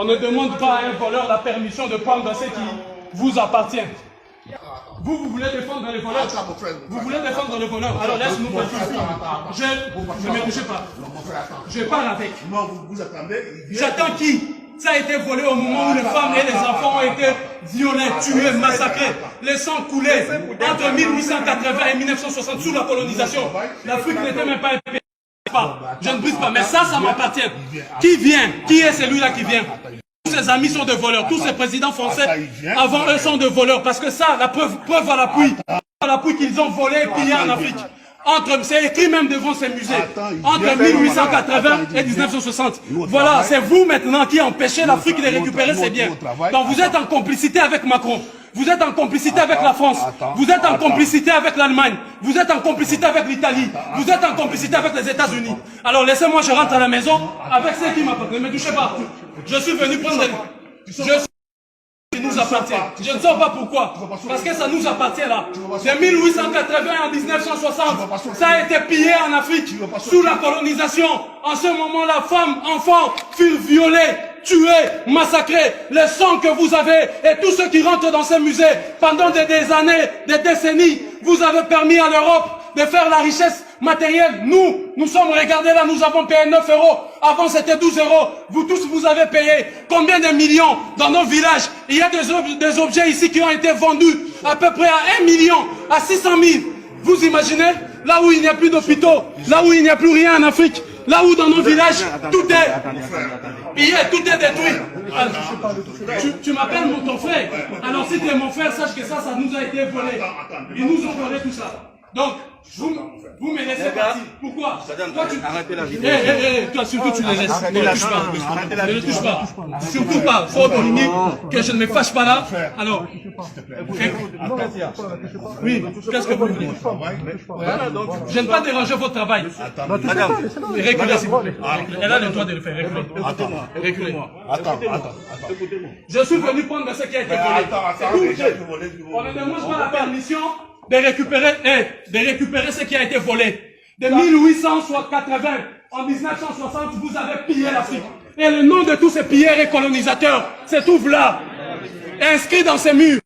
On ne demande pas à un voleur la permission de prendre ce qui vous appartient. Vous voulez défendre les voleurs. Vous voulez défendre les voleurs. Alors laisse-nous passer. Je ne me touchez pas. Je parle avec. J'attends qui? Ça a été volé au moment où les femmes et les enfants ont été violés, tués, massacrés. Les sangs coulés entre 1880 et 1960 sous la colonisation. L'Afrique n'était même pas un pays. Je ne brise pas, mais ça m'appartient. Qui vient? Qui est celui-là qui vient? Tous ses amis sont des voleurs. Tous ces présidents français avant eux sont des voleurs. Parce que ça, la preuve à l'appui qu'ils ont volé et pillé en Afrique. C'est écrit même devant ces musées. Entre 1880 et 1960. Voilà, c'est vous maintenant qui empêchez l'Afrique de récupérer ses biens. Donc vous êtes en complicité avec Macron. Vous êtes en complicité avec la France. Vous êtes en complicité avec l'Allemagne. Vous êtes en complicité avec l'Italie. Vous êtes en complicité avec les États-Unis. Alors laissez-moi, je rentre à la maison avec ceux qui m'appartiennent. Ne me touchez pas. Je suis venu prendre qui nous appartient. Je ne sais pas pourquoi. Parce que ça nous appartient là. De 1880 à 1960, ça a été pillé en Afrique sous la colonisation. En ce moment-là, femmes, enfants furent violés, tués, massacrés. Le sang que vous avez et tous ceux qui rentrent dans ces musées pendant des années, des décennies, vous avez permis à l'Europe de faire la richesse matérielle. Nous sommes, regardez là, nous avons payé 9 euros. Avant c'était 12 euros. Vous tous, vous avez payé combien de millions dans nos villages? Il y a des objets ici qui ont été vendus à peu près à 1 million, à 600 000. Vous imaginez? Là où il n'y a plus d'hôpitaux, là où il n'y a plus rien en Afrique, là où dans nos villages, tout est pillé, tout est détruit. Alors, tu m'appelles ton frère. Alors si tu es mon frère, sache que ça nous a été volé. Ils nous ont volé tout ça. Donc, vous me laissez partir. Pourquoi? Toi, arrêtez la vidéo. Toi, surtout, tu les laisses. Ne les touche pas. Ne les touche pas. Surtout pas. Faut dominer que je ne me fâche pas là. Alors, oui, qu'est-ce que vous voulez? Je ne vais pas déranger votre travail. Madame, reculez s'il vous plaît. Elle a le droit de le faire. Reculez. Attends. Je suis venu prendre ce qui a été volé. On ne demande pas la permission de récupérer ce qui a été volé. De 1880 en 1960, vous avez pillé l'Afrique. Et le nom de tous ces pilleurs et colonisateurs se trouve là, inscrit dans ces murs.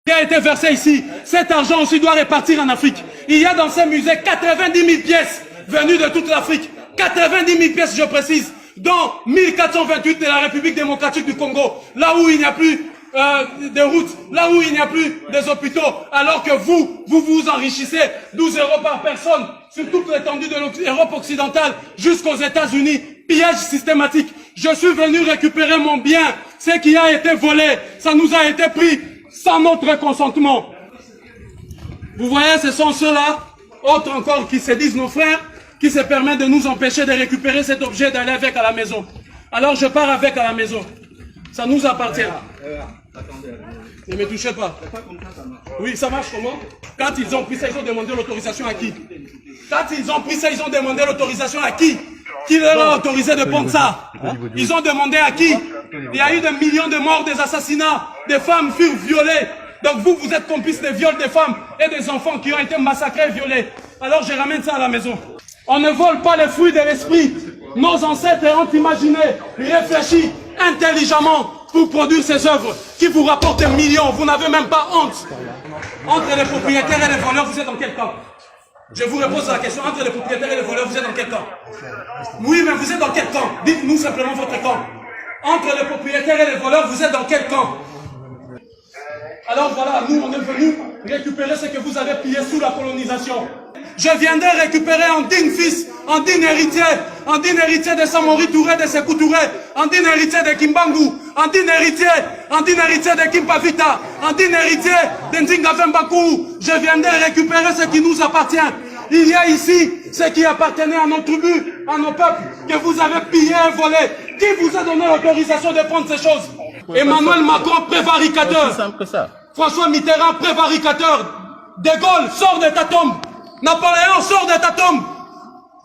Qui a été versé ici. Cet argent aussi doit repartir en Afrique. Il y a dans ces musées 90 000 pièces venues de toute l'Afrique. 90 000 pièces, je précise, dont 1428 de la République démocratique du Congo, là où il n'y a plus de routes, là où il n'y a plus des hôpitaux, alors que vous vous enrichissez 12 euros par personne sur toute l'étendue de l'Europe occidentale jusqu'aux États-Unis. Pillage systématique. Je suis venu récupérer mon bien. Ce qui a été volé, ça nous a été pris sans notre consentement. Vous voyez, ce sont ceux-là, autres encore qui se disent nos frères, qui se permettent de nous empêcher de récupérer cet objet, d'aller avec à la maison. Alors je pars avec à la maison. Ça nous appartient. Ne me touchez pas. Oui, ça marche comment? Quand ils ont pris ça, ils ont demandé l'autorisation à qui? Quand ils ont pris ça, ils ont demandé l'autorisation à qui? Qui leur a autorisé de prendre ça? Ils ont demandé à qui? Il y a eu des millions de morts, des assassinats, des femmes furent violées. Donc vous êtes complices des viols des femmes et des enfants qui ont été massacrés et violés. Alors je ramène ça à la maison. On ne vole pas les fruits de l'esprit. Nos ancêtres ont imaginé, réfléchi intelligemment pour produire ces œuvres qui vous rapportent des millions. Vous n'avez même pas honte. Entre les propriétaires et les voleurs, vous êtes dans quel camp? Je vous repose la question. Entre les propriétaires et les voleurs, vous êtes dans quel camp? Oui, mais vous êtes dans quel camp? Dites-nous simplement votre camp. Entre les propriétaires et les voleurs, vous êtes dans quel camp? Alors voilà, nous on est venus récupérer ce que vous avez pillé sous la colonisation. Je viendrai récupérer un digne fils, un digne héritier de Samori Touré, de Sékou Touré, un digne héritier de Kimbangu, un digne héritier de Kimpavita, un digne héritier de Ndinga Vembakou. Je viendrai récupérer ce qui nous appartient. Il y a ici ce qui appartenait à nos tribus, à nos peuples, que vous avez pillé et volé. Qui vous a donné l'autorisation de prendre ces choses? Emmanuel Macron, prévaricateur. François Mitterrand, prévaricateur. De Gaulle, sort de ta tombe. Napoléon, sort de ta tombe.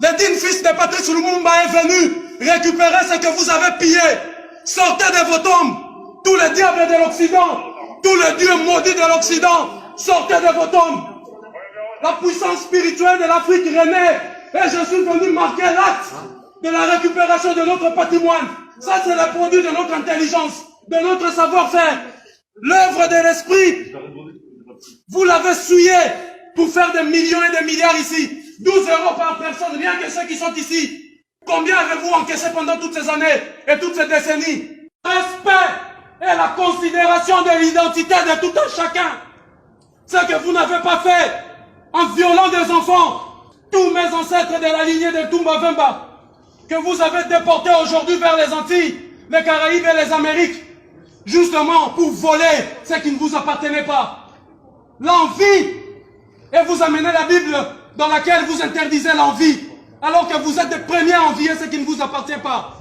Le digne fils de Patrice Lumumba est venu récupérer ce que vous avez pillé. Sortez de vos tombes. Tous les diables de l'Occident, tous les dieux maudits de l'Occident, sortez de vos tombes. La puissance spirituelle de l'Afrique renaît. Et je suis venu marquer l'acte de la récupération de notre patrimoine. Ça, c'est le produit de notre intelligence, de notre savoir-faire. L'œuvre de l'esprit, vous l'avez souillé pour faire des millions et des milliards ici. 12 euros par personne, rien que ceux qui sont ici. Combien avez-vous encaissé pendant toutes ces années et toutes ces décennies? Respect et la considération de l'identité de tout un chacun. Ce que vous n'avez pas fait en violant des enfants. Tous mes ancêtres de la lignée de Toumba Vemba, que vous avez déportés aujourd'hui vers les Antilles, les Caraïbes et les Amériques, justement pour voler ce qui ne vous appartenait pas. L'envie. Et vous amenez la Bible dans laquelle vous interdisez l'envie, alors que vous êtes les premiers à envier ce qui ne vous appartient pas.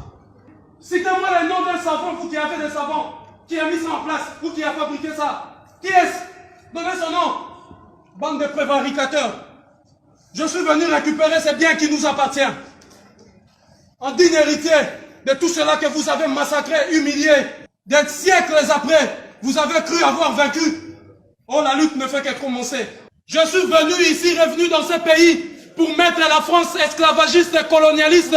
Citez-moi le nom d'un savant, vous qui avez des savants, qui a mis ça en place, ou qui a fabriqué ça. Qui est-ce? Donnez son nom. Bande de prévaricateurs. Je suis venu récupérer ces biens qui nous appartiennent. En digne héritier de tout cela que vous avez massacré, humilié, des siècles après, vous avez cru avoir vaincu. Oh, la lutte ne fait que commencer. Je suis venu ici, revenu dans ce pays, pour mettre la France esclavagiste, colonialiste,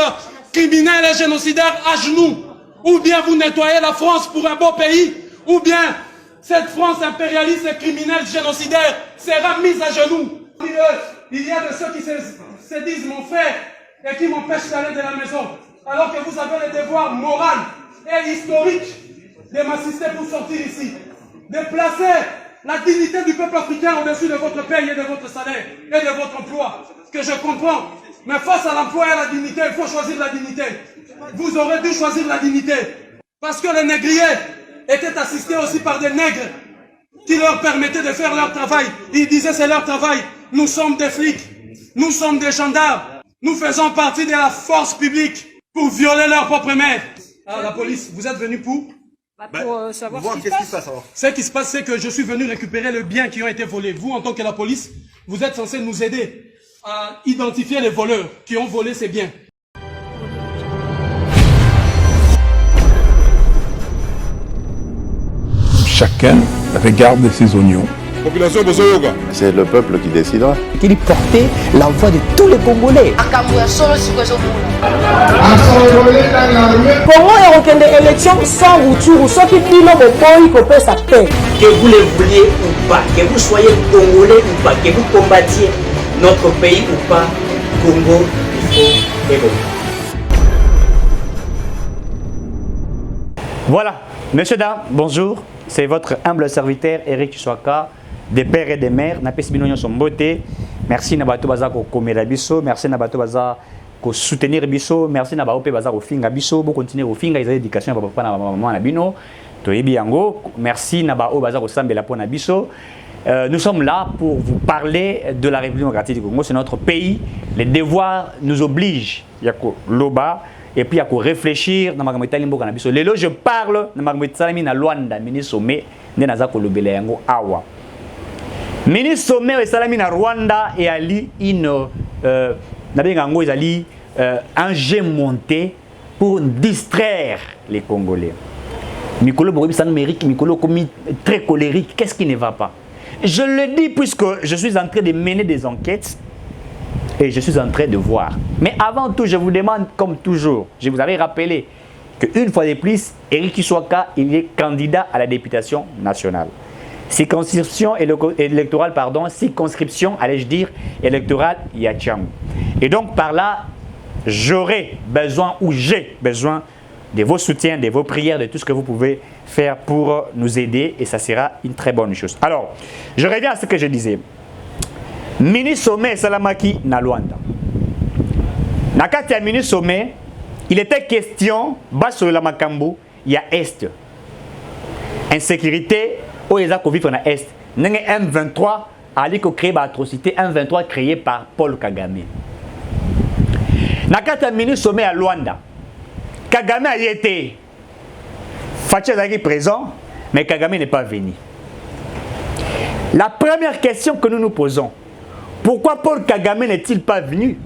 criminelle et génocidaire à genoux. Ou bien vous nettoyez la France pour un beau pays, ou bien cette France impérialiste et criminelle génocidaire sera mise à genoux. Il y a de ceux qui se disent mon frère et qui m'empêchent d'aller de la maison, alors que vous avez le devoir moral et historique de m'assister pour sortir ici, de placer la dignité du peuple africain au-dessus de votre paye et de votre salaire et de votre emploi, que je comprends. Mais face à l'emploi et à la dignité, il faut choisir la dignité. Vous aurez dû choisir la dignité, parce que les négriers étaient assistés aussi par des nègres qui leur permettaient de faire leur travail. Ils disaient c'est leur travail. Nous sommes des flics, nous sommes des gendarmes, nous faisons partie de la force publique pour violer leur propre mère. Ah, la police, vous êtes venus pour savoir qu'est-ce qui se passe alors. Ce qui se passe, c'est que je suis venu récupérer les biens qui ont été volés. Vous, en tant que la police, vous êtes censé nous aider à identifier les voleurs qui ont volé ces biens. Chacun regarde ses oignons. Population Bosoyoga. C'est le peuple qui décidera. Il portait la voix de tous les Congolais. Comment est-ce une élection sans retour, sans qu'il y ait un sa paix? Que vous le vouliez ou pas, que vous soyez Congolais ou pas, que vous combattiez notre pays ou pas, Congo, il faut évoluer. Voilà, messieurs, dames, bonjour. C'est votre humble serviteur Eric Tshiwaka, des pères et des mères. Merci Nabato Baza ko komela biso, merci Nabato Baza ko soutenir biso, merci Nabato Baza ko finga biso, bo continuer ko finga les éducation ya papa na maman na bino. To yebi yango, merci Nabato Baza ko sambela pona biso. Nous sommes là pour vous parler de la République démocratique du Congo, c'est notre pays. Les devoirs nous obligent. Yako loba et puis à réfléchir dans ma limbo na biso. Lelo je parle na magambo na Luanda, ministre Sommet ne naza ko lobela yango awa. Ministre Sommet esalami na Rwanda et ali un jet monté pour distraire les Congolais. Mikolo Bogobi numérique, Mikolo commis très colérique, qu'est-ce qui ne va pas? Je le dis puisque je suis en train de mener des enquêtes et je suis en train de voir. Mais avant tout, je vous demande, comme toujours, je vous avais rappelé qu'une fois de plus, Eric Tshiwaka, il est candidat à la députation nationale. Circonscription électorale, pardon, circonscription, allais-je dire, électorale Yachang. Et donc par là, j'aurai besoin ou j'ai besoin de vos soutiens, de vos prières, de tout ce que vous pouvez faire pour nous aider et ça sera une très bonne chose. Alors, je reviens à ce que je disais. Ministre Sommet Salamaki na Luanda. Nakati ya ministre Sommet, il était question, bas sur la Makambu, il y a Est. Insécurité, où ils ont vivre dans Est. M23 a créé une atrocité, M23 créé par Paul Kagame. Nakati ya ministre Sommet à Luanda. Kagame a y été. Fachi est présent, mais Kagame n'est pas venu. La première question que nous nous posons, pourquoi Paul Kagame n'est-il pas venu?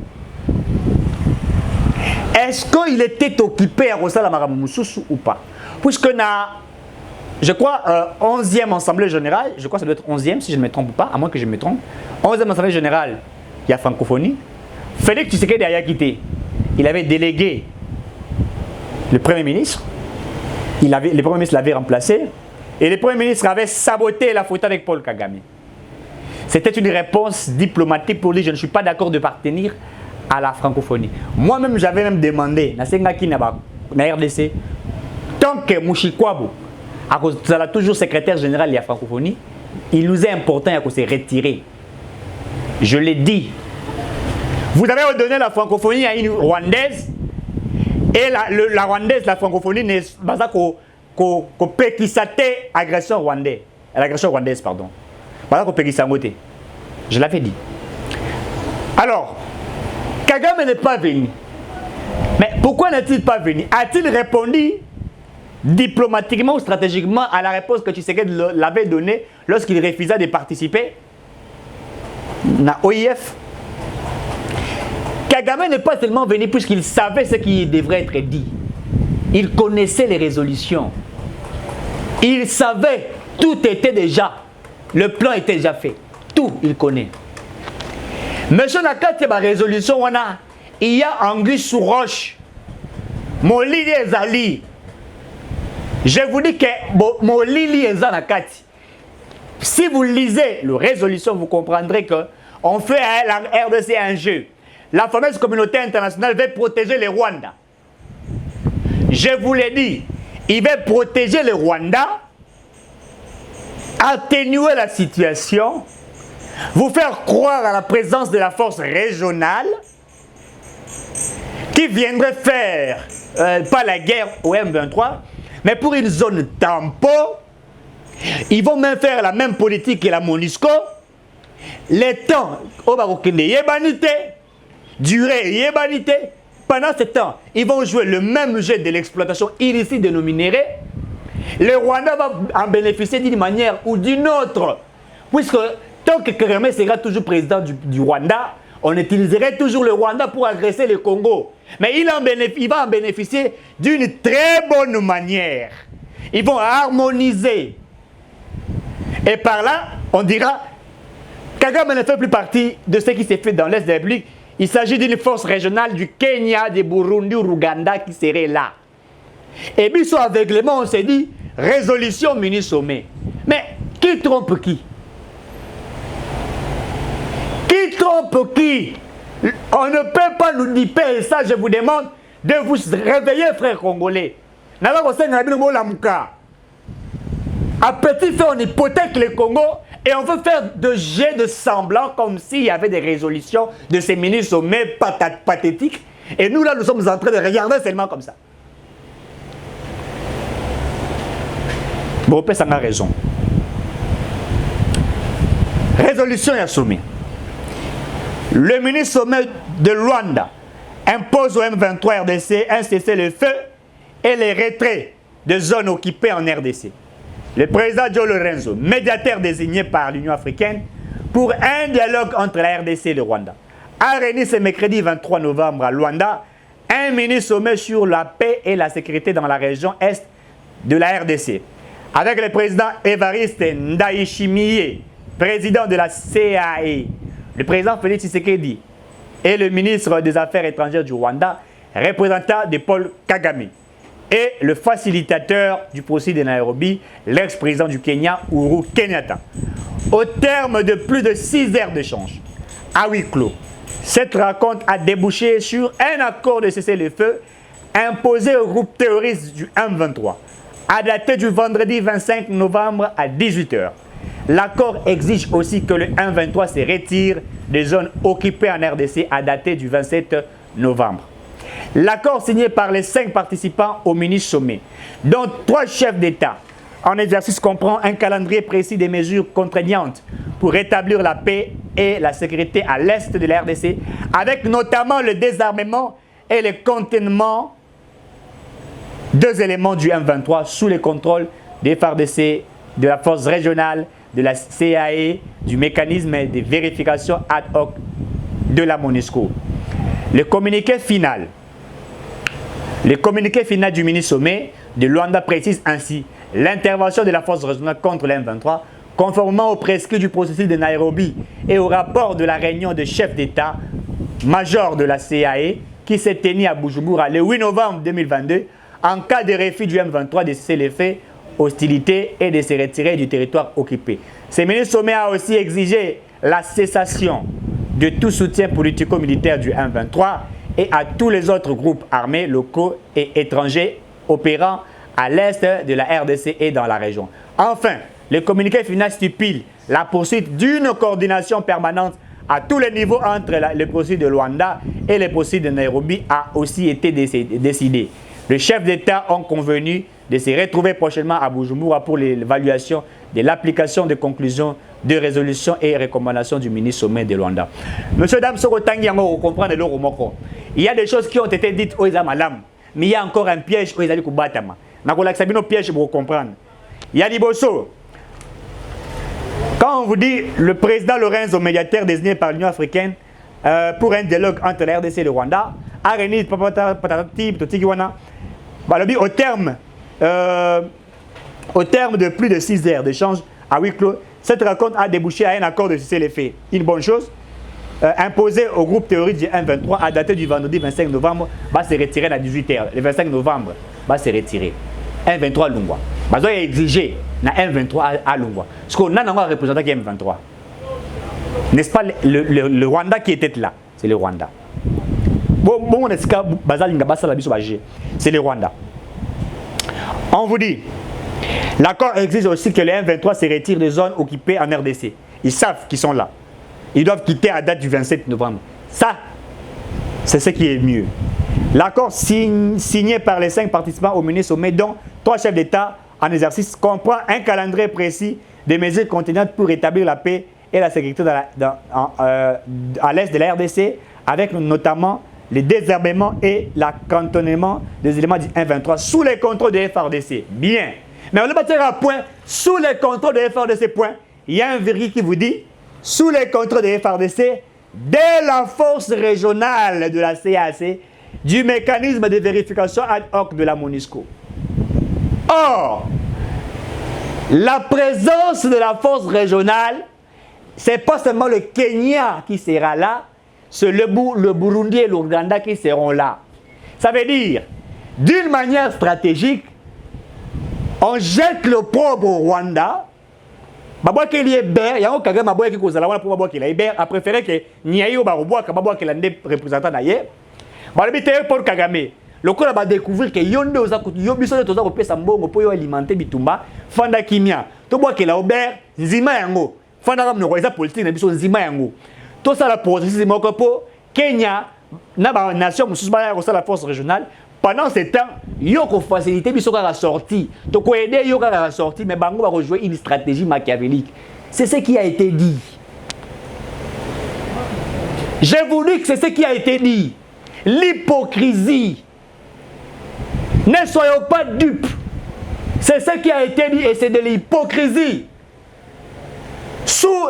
Est-ce qu'il était occupé à Rosala Maramoussousou ou pas? Puisque je crois, 11e Assemblée Générale, je crois que ça doit être 11e si je ne me trompe pas, à moins que je me trompe. 11e Assemblée Générale, il y a francophonie. Félix Tshisekedi a quitté. Il avait délégué le Premier ministre. Le Premier ministre l'avait remplacé. Et le Premier ministre avait saboté la photo avec Paul Kagame. C'était une réponse diplomatique pour dire je ne suis pas d'accord de partenir à la francophonie. Moi-même, j'avais même demandé, na RDC, tant que Mouchikwabo, à cause de toujours secrétaire général de la francophonie, il nous est important de se retirer. Je l'ai dit. Vous avez redonné la francophonie à une Rwandaise, et la Rwandaise, la francophonie n'est pas ça qu'on péquissate agression rwandaise. L'agression rwandaise, pardon. Voilà qu'on péquissate. Je l'avais dit. Alors, Kagame n'est pas venu. Mais pourquoi n'est-il pas venu? A-t-il répondu diplomatiquement ou stratégiquement à la réponse que Tshisekedi l'avait donnée lorsqu'il refusa de participer à l'OIF? Kagame n'est pas seulement venu puisqu'il savait ce qui devrait être dit. Il connaissait les résolutions. Il savait, tout était déjà, le plan était déjà fait. Tout, il connaît. Monsieur Nakati, ma résolution, il y a anguille sous roche. Mon lili est ali. Je vous dis que mon lili est Nakati. Si vous lisez la résolution, vous comprendrez qu'on fait à la RDC un jeu. La fameuse communauté internationale veut protéger les Rwandais. Je vous l'ai dit, il veut protéger le Rwanda, atténuer la situation, vous faire croire à la présence de la force régionale qui viendrait faire, pas la guerre au M23, mais pour une zone tampon. Ils vont même faire la même politique que la MONUSCO. Les temps, au Maroc, yébanité, durée, yébanité. Pendant ce temps, ils vont jouer le même jeu de l'exploitation illicite de nos minéraux. Le Rwanda va en bénéficier d'une manière ou d'une autre. Puisque tant que Kagame sera toujours président du Rwanda, on utiliserait toujours le Rwanda pour agresser le Congo. Mais il va en bénéficier d'une très bonne manière. Ils vont harmoniser. Et par là, on dira, Kagame ne fait plus partie de ce qui s'est fait dans l'Est de la République. Il s'agit d'une force régionale du Kenya, du Burundi, du Ouganda qui serait là. Et puis, soit aveuglément, on s'est dit, résolution mini-sommet. Mais qui trompe qui? Qui trompe qui? On ne peut pas nous dire ça, je vous demande de vous réveiller, frères congolais. À petit fait, on hypothèque le Congo et on veut faire de jets de semblant comme s'il y avait des résolutions de ces mini-sommets pathétiques. Et nous, là, nous sommes en train de regarder seulement comme ça. Bon, ça a raison. Résolution et sommet. Le mini-sommet de Luanda impose au M23 RDC un cessez-le-feu et les retraits de zones occupées en RDC. Le président Joe Lorenzo, médiateur désigné par l'Union africaine pour un dialogue entre la RDC et le Rwanda, a réuni ce mercredi 23 novembre à Luanda un mini-sommet sur la paix et la sécurité dans la région est de la RDC, avec le président Évariste Ndayishimiye, président de la CAE, le président Félix Tshisekedi et le ministre des Affaires étrangères du Rwanda, représentant de Paul Kagame, et le facilitateur du procès de Nairobi, l'ex-président du Kenya, Uhuru Kenyatta. Au terme de plus de 6 heures d'échange, à huis clos, cette rencontre a débouché sur un accord de cessez-le-feu imposé au groupe terroriste du M23, à dater du vendredi 25 novembre à 18 h. L'accord exige aussi que le M23 se retire des zones occupées en RDC à dater du 27 novembre. L'accord signé par les 5 participants au mini-sommet, dont 3 chefs d'État, en exercice comprend un calendrier précis des mesures contraignantes pour rétablir la paix et la sécurité à l'est de la RDC, avec notamment le désarmement et le contentement, 2 éléments du M23 sous le contrôle des FARDC, de la force régionale, de la CAE, du mécanisme de vérification ad hoc de la MONUSCO. Le communiqué final du mini-sommet de Luanda précise ainsi l'intervention de la force régionale contre le M23, conformément au prescrit du processus de Nairobi et au rapport de la réunion de chefs d'État major de la CAE qui s'est tenue à Bujumbura le 8 novembre 2022 en cas de refus du M23 de cesser les faits, hostilités et de se retirer du territoire occupé. Ce ministre sommet a aussi exigé la cessation de tout soutien politico-militaire du M23 et à tous les autres groupes armés locaux et étrangers opérant à l'est de la RDC et dans la région. Enfin, le communiqué final stipule la poursuite d'une coordination permanente à tous les niveaux entre les procès de Luanda et les procès de Nairobi a aussi été décidé. Les chefs d'État ont convenu de se retrouver prochainement à Bujumbura pour l'évaluation de l'application des conclusions de résolutions et recommandations du ministre sommet de Luanda. Monsieur, dame, il y a des choses qui ont été dites aux Amalam, mais il y a encore un piège aux Alikou-Batama. Piège pour comprendre. Il y a Liboso. Quand on vous dit le président Lorenzo, médiateur désigné par l'Union africaine pour un dialogue entre la RDC et le Rwanda, a réuni au terme de plus de 6 heures d'échange à huis clos, cette rencontre a débouché à un accord de cesser les faits. Une bonne chose, imposé au groupe théorique du M23 à dater du vendredi 25 novembre, va se retirer à 18h. Le 25 novembre, va se retirer. M23 Lungwa. Bazo a exigé na M23 à Lungwa. Parce qu'on a un représentant qui est M23. N'est-ce pas le Rwanda qui était là? C'est le Rwanda. C'est le Rwanda. On vous dit, l'accord exige aussi que les M23 se retirent des zones occupées en RDC. Ils savent qu'ils sont là. Ils doivent quitter à date du 27 novembre. Ça, c'est ce qui est mieux. L'accord signé par les 5 participants au mini-sommet, dont 3 chefs d'État en exercice, comprend un calendrier précis des mesures contenantes pour rétablir la paix et la sécurité à l'est de la RDC, avec notamment le désherbement et l'accantonnement des éléments du 1-23 sous les contrôles de FARDC. Bien. Mais on le bâtir à point, sous les contrôles de FARDC, point, il y a un virgule qui vous dit, sous les contrôles de FARDC, dès la force régionale de la CAC, du mécanisme de vérification ad hoc de la MONUSCO. Or, la présence de la force régionale, c'est pas seulement le Kenya qui sera là, c'est le Burundi et l'Ouganda qui seront là. Ça veut dire, d'une manière stratégique, on jette le pauvre au Rwanda. Babwa qu'il y ait Ber, il y a un Kagame Babwa qui cause la pour Babwa qu'il y ait Ber, a préféré que Niayo Baroboa, Babwa qu'il y ait des représentants d'ailleurs. Babwa pour Kagame. Le coup va découvrir que Yonde aux accords, Yobiso de Toza Opé Sambo, pour alimenter Bitumba, Fanda Kimia, Toboa qu'il y a Ber, Zima Yango, Fanda Ram Noisa politique, Nabiso Zima Yango. Tout ça la position Mokopo, Kenya, na nation musulmane la force régionale. Pendant ce temps, yoko facilité biso la sortie. To ko aider yoko la sortie, mais bango va rejouer une stratégie machiavélique. C'est ce qui a été dit. Je vous dis que c'est ce qui a été dit. L'hypocrisie. Ne soyons pas dupes. C'est ce qui a été dit et c'est de l'hypocrisie. Sous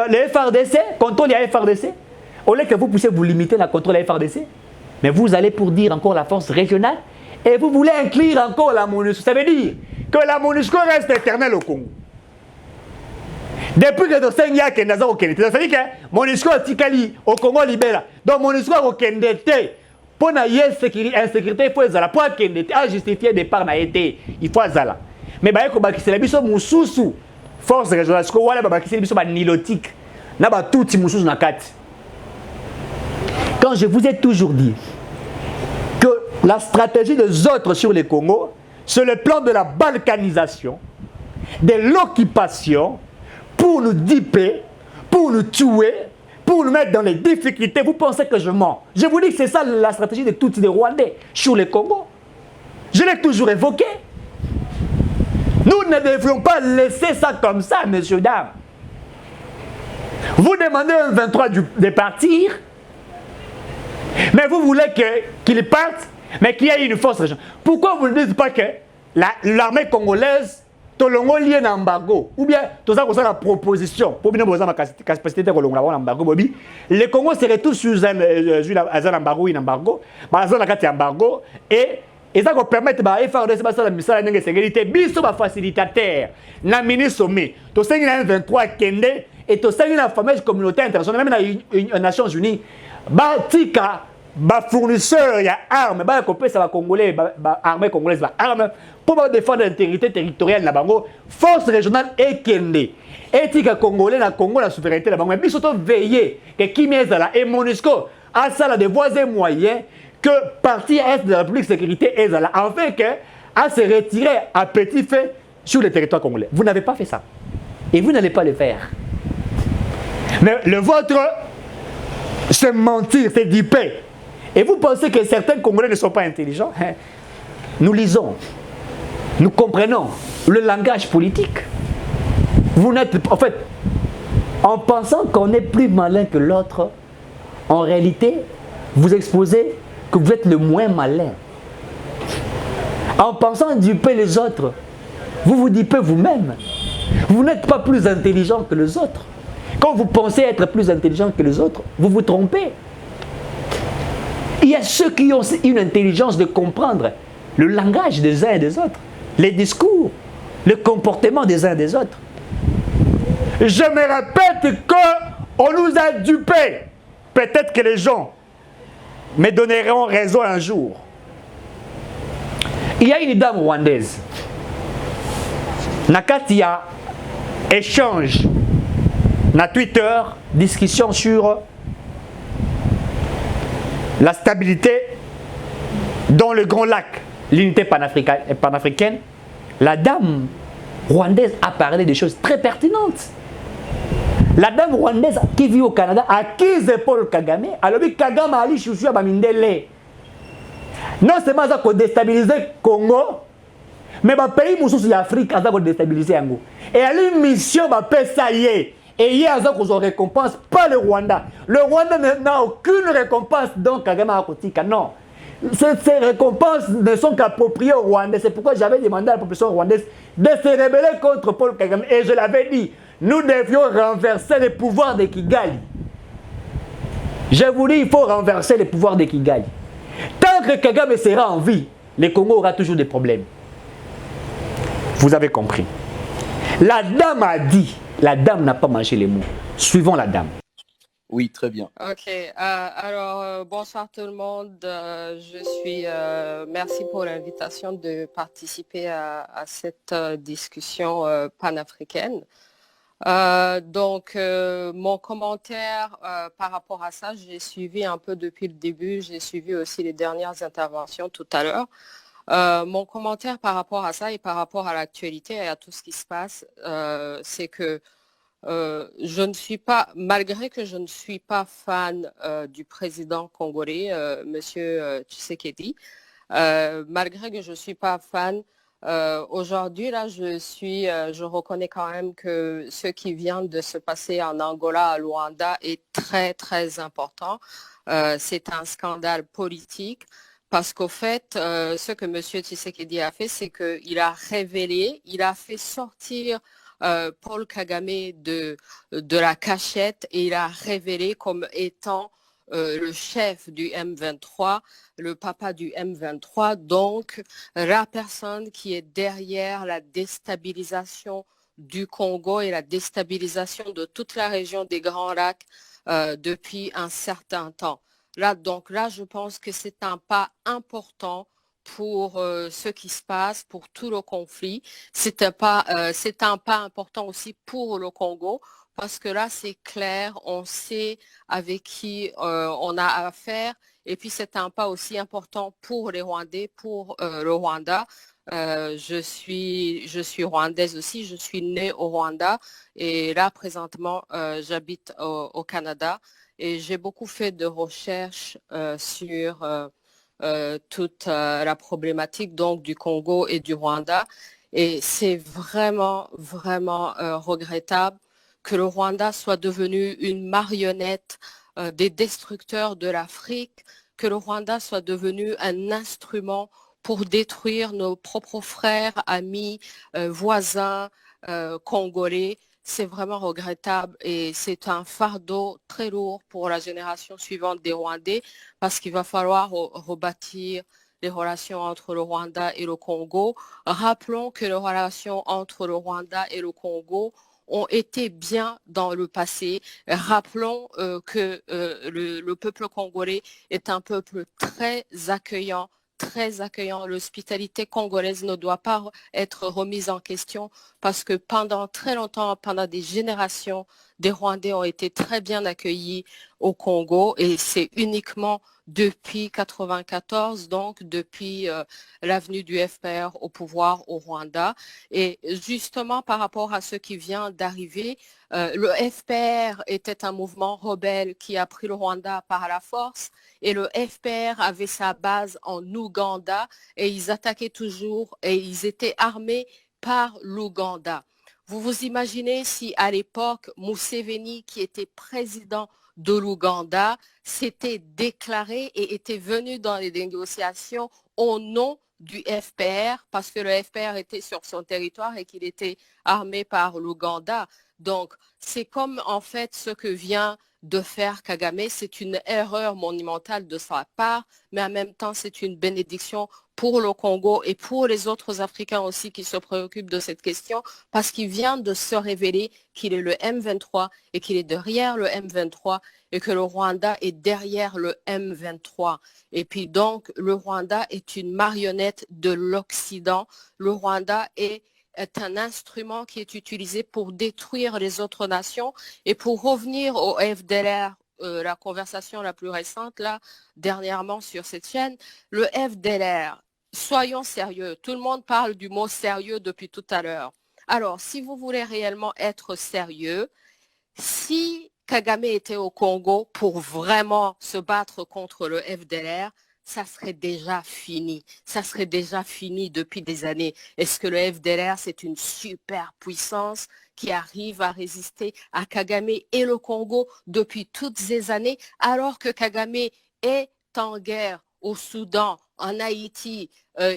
les FARDC, contrôle les FARDC, au lieu que vous puissiez vous limiter à contrôle des FARDC, mais vous allez pour dire encore la force régionale et vous voulez inclure encore la MONUSCO. Ça veut dire que la MONUSCO reste éternelle au Congo. Depuis que Dosengi a Kendaza au Kenya, ça veut dire que MONUSCO a Tikali au Congo libéral. Donc MONUSCO au Kenya, pour la insécurité, il faut Zala. Pour Kenya, à justifier départ na été, il faut Zala. Mais bah ko bakisi la biso mususu force régionale, parce que wala ba bakisi biso ba nilotique. Na ba tout ti mususu na kati. Quand je vous ai toujours dit que la stratégie des autres sur le Congo, c'est le plan de la balkanisation, de l'occupation, pour nous diper, pour nous tuer, pour nous mettre dans les difficultés, vous pensez que je mens? Je vous dis que c'est ça la stratégie de tous les Rwandais sur le Congo. Je l'ai toujours évoqué. Nous ne devrions pas laisser ça comme ça, messieurs, dames. Vous demandez un 23 de partir, mais vous voulez qu'il parte, mais qu'il y ait une force régionale. Pourquoi vous ne dites pas que l'armée congolaise, Tolongo lié à embargo, ou bien tout ça la proposition, pour bien vous avoir ma capacité de embargo, le Congo serait tous sous un embargo, un embargo, un embargo, et ça va permettre de faire des missions de sécurité, biso ba facilitateur, na mini sommet, tout ça il y a 23 kende et tout ça il y a la fameuse communauté internationale, même les Nations Unies, Baltika fournisseur, il y a armes, ça va congolais, armée congolaise, armes pour défendre l'intégrité territoriale na bango, force régionale et kende. Et tika congolais na Congo la souveraineté la bango, mais surtout veiller que Kimezala et Monusco a ça des voies et moyens que partie est de la République sécurité est là, afin que à se retirer à petit feu sur le territoire congolais. Vous n'avez pas fait ça. Et vous n'allez pas le faire. Mais le vôtre, c'est mentir, c'est duper. Et vous pensez que certains Congolais ne sont pas intelligents? Nous lisons, nous comprenons le langage politique. Vous n'êtes, en fait, en pensant qu'on est plus malin que l'autre, en réalité, vous exposez que vous êtes le moins malin. En pensant duper les autres, vous vous dupez vous-même. Vous n'êtes pas plus intelligent que les autres. Quand vous pensez être plus intelligent que les autres, vous vous trompez. Il y a ceux qui ont une intelligence de comprendre le langage des uns et des autres, les discours, le comportement des uns et des autres. Je me répète qu'on nous a dupés. Peut-être que les gens me donneront raison un jour. Il y a une dame rwandaise. Nakatia échange na Twitter, discussion sur la stabilité dans le Grand Lac, l'unité panafricaine. La dame rwandaise a parlé de choses très pertinentes. La dame rwandaise qui vit au Canada accuse Paul Kagame, alors que Kagame a allé chouchou à Bamindele. Non seulement ça a déstabilisé le Congo, mais le pays de l'Afrique a déstabilisé le Congo. Et à une mission, ça y est. Et il y a une récompense, pas le Rwanda. Le Rwanda n'a aucune récompense, donc Kagame a Kotika. Non. Ces récompenses ne sont qu'appropriées au Rwanda. C'est pourquoi j'avais demandé à la population rwandaise de se rebeller contre Paul Kagame. Et je l'avais dit, nous devions renverser les pouvoirs de Kigali. Je vous dis, il faut renverser les pouvoirs de Kigali. Tant que Kagame sera en vie, le Congo aura toujours des problèmes. Vous avez compris. La dame a dit, la dame n'a pas mangé les mots. Suivons la dame. Oui, très bien. Ok, alors bonsoir tout le monde. Merci pour l'invitation de participer à cette discussion panafricaine. Mon commentaire par rapport à ça, j'ai suivi un peu depuis le début, j'ai suivi aussi les dernières interventions tout à l'heure. Mon commentaire par rapport à ça et par rapport à l'actualité et à tout ce qui se passe, c'est que je ne suis pas, malgré que je ne suis pas fan du président congolais, Monsieur Tshisekedi, malgré que je ne suis pas fan, aujourd'hui là, je reconnais quand même que ce qui vient de se passer en Angola, à Luanda, est très très important. C'est un scandale politique. Parce qu'au fait, ce que M. Tshisekedi a fait, c'est qu'il a révélé, il a fait sortir Paul Kagame de la cachette et il a révélé comme étant le chef du M23, le papa du M23, donc la personne qui est derrière la déstabilisation du Congo et la déstabilisation de toute la région des Grands Lacs depuis un certain temps. Là, je pense que c'est un pas important pour ce qui se passe, pour tout le conflit. C'est un pas important aussi pour le Congo, parce que là, c'est clair, on sait avec qui on a affaire. Et puis, c'est un pas aussi important pour les Rwandais, pour le Rwanda. Je suis rwandaise aussi, je suis née au Rwanda. Et là, présentement, j'habite au Canada. Et j'ai beaucoup fait de recherches sur toute la problématique donc du Congo et du Rwanda. Et c'est vraiment, vraiment regrettable que le Rwanda soit devenu une marionnette des destructeurs de l'Afrique, que le Rwanda soit devenu un instrument pour détruire nos propres frères, amis, voisins congolais. C'est vraiment regrettable et c'est un fardeau très lourd pour la génération suivante des Rwandais parce qu'il va falloir rebâtir les relations entre le Rwanda et le Congo. Rappelons que les relations entre le Rwanda et le Congo ont été bien dans le passé. Rappelons que le peuple congolais est un peuple très accueillant, très accueillant. L'hospitalité congolaise ne doit pas être remise en question parce que pendant très longtemps, pendant des générations, des Rwandais ont été très bien accueillis au Congo et c'est uniquement depuis 1994, donc depuis l'avenue du FPR au pouvoir au Rwanda. Et justement par rapport à ce qui vient d'arriver, le FPR était un mouvement rebelle qui a pris le Rwanda par la force et le FPR avait sa base en Ouganda et ils attaquaient toujours et ils étaient armés par l'Ouganda. Vous vous imaginez si à l'époque, Museveni, qui était président de l'Ouganda, s'était déclaré et était venu dans les négociations au nom du FPR parce que le FPR était sur son territoire et qu'il était armé par l'Ouganda. Donc, c'est comme en fait ce que vient de faire Kagame. C'est une erreur monumentale de sa part, mais en même temps, c'est une bénédiction pour le Congo et pour les autres Africains aussi qui se préoccupent de cette question parce qu'il vient de se révéler qu'il est le M23 et qu'il est derrière le M23 et que le Rwanda est derrière le M23. Et puis donc, le Rwanda est une marionnette de l'Occident. Le Rwanda est un instrument qui est utilisé pour détruire les autres nations. Et pour revenir au FDLR, la conversation la plus récente, là, dernièrement sur cette chaîne, le FDLR, soyons sérieux. Tout le monde parle du mot sérieux depuis tout à l'heure. Alors, si vous voulez réellement être sérieux, si Kagame était au Congo pour vraiment se battre contre le FDLR, ça serait déjà fini. Ça serait déjà fini depuis des années. Est-ce que le FDLR, c'est une super puissance qui arrive à résister à Kagame et le Congo depuis toutes ces années, alors que Kagame est en guerre au Soudan, en Haïti,